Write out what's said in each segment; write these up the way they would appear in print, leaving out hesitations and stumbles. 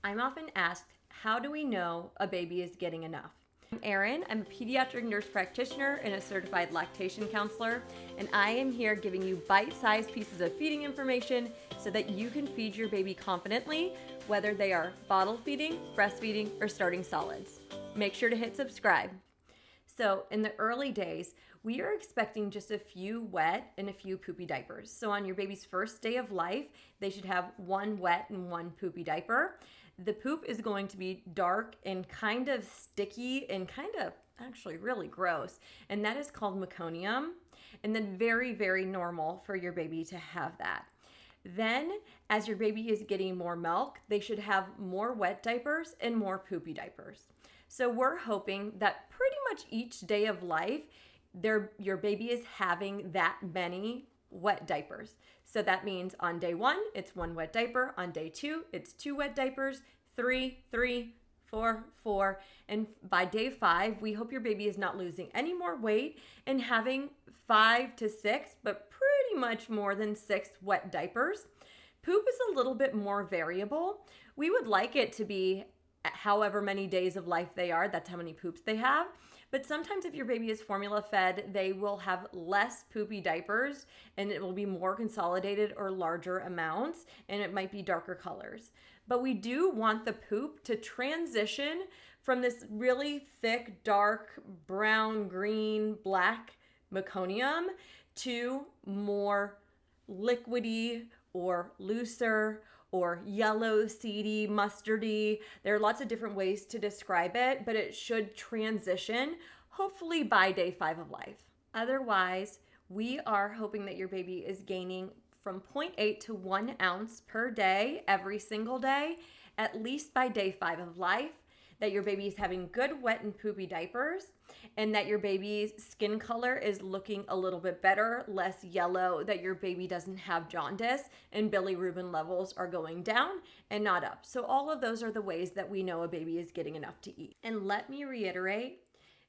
I'm often asked, how do we know a baby is getting enough? I'm Erin. I'm a pediatric nurse practitioner and a certified lactation counselor, and I am here giving you bite-sized pieces of feeding information so that you can feed your baby confidently, whether they are bottle feeding, breastfeeding, or starting solids. Make sure to hit subscribe. So in the early days, we are expecting just a few wet and a few poopy diapers. So on your baby's first day of life, they should have one wet and one poopy diaper. The poop is going to be dark and kind of sticky and kind of actually really gross. And that is called meconium. And then very, very normal for your baby to have that. Then, as your baby is getting more milk, they should have more wet diapers and more poopy diapers. So we're hoping that pretty much each day of life, your baby is having that many wet diapers. So that means on day 1, it's 1 wet diaper. On day 2, it's 2 wet diapers. 3, 4. And by day 5, we hope your baby is not losing any more weight and having 5 to 6, but pretty much more than 6 wet diapers. Poop is a little bit more variable. We would like it to be however many days of life they are, that's how many poops they have. But sometimes if your baby is formula fed, they will have less poopy diapers and it will be more consolidated or larger amounts, and it might be darker colors. But we do want the poop to transition from this really thick, dark, brown, green, black meconium to more liquidy or looser or yellow, seedy, mustardy. There are lots of different ways to describe it, but it should transition hopefully by day 5 of life. Otherwise, we are hoping that your baby is gaining from 0.8 to 1 ounce per day every single day, at least by day 5 of life, that your baby is having good wet and poopy diapers, and that your baby's skin color is looking a little bit better, less yellow, that your baby doesn't have jaundice, and bilirubin levels are going down and not up. So all of those are the ways that we know a baby is getting enough to eat. And let me reiterate,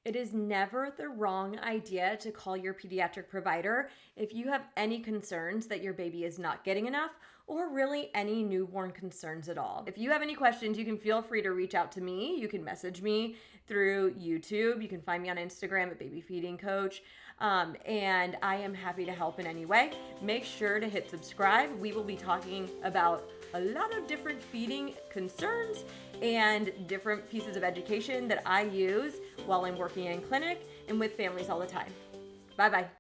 it is never the wrong idea to call your pediatric provider if you have any concerns that your baby is not getting enough, or really any newborn concerns at all. If you have any questions, you can feel free to reach out to me. You can message me through YouTube. You can find me on Instagram at Baby Feeding Coach. And I am happy to help in any way. Make sure to hit subscribe. We will be talking about a lot of different feeding concerns and different pieces of education that I use while I'm working in clinic and with families all the time. Bye-bye.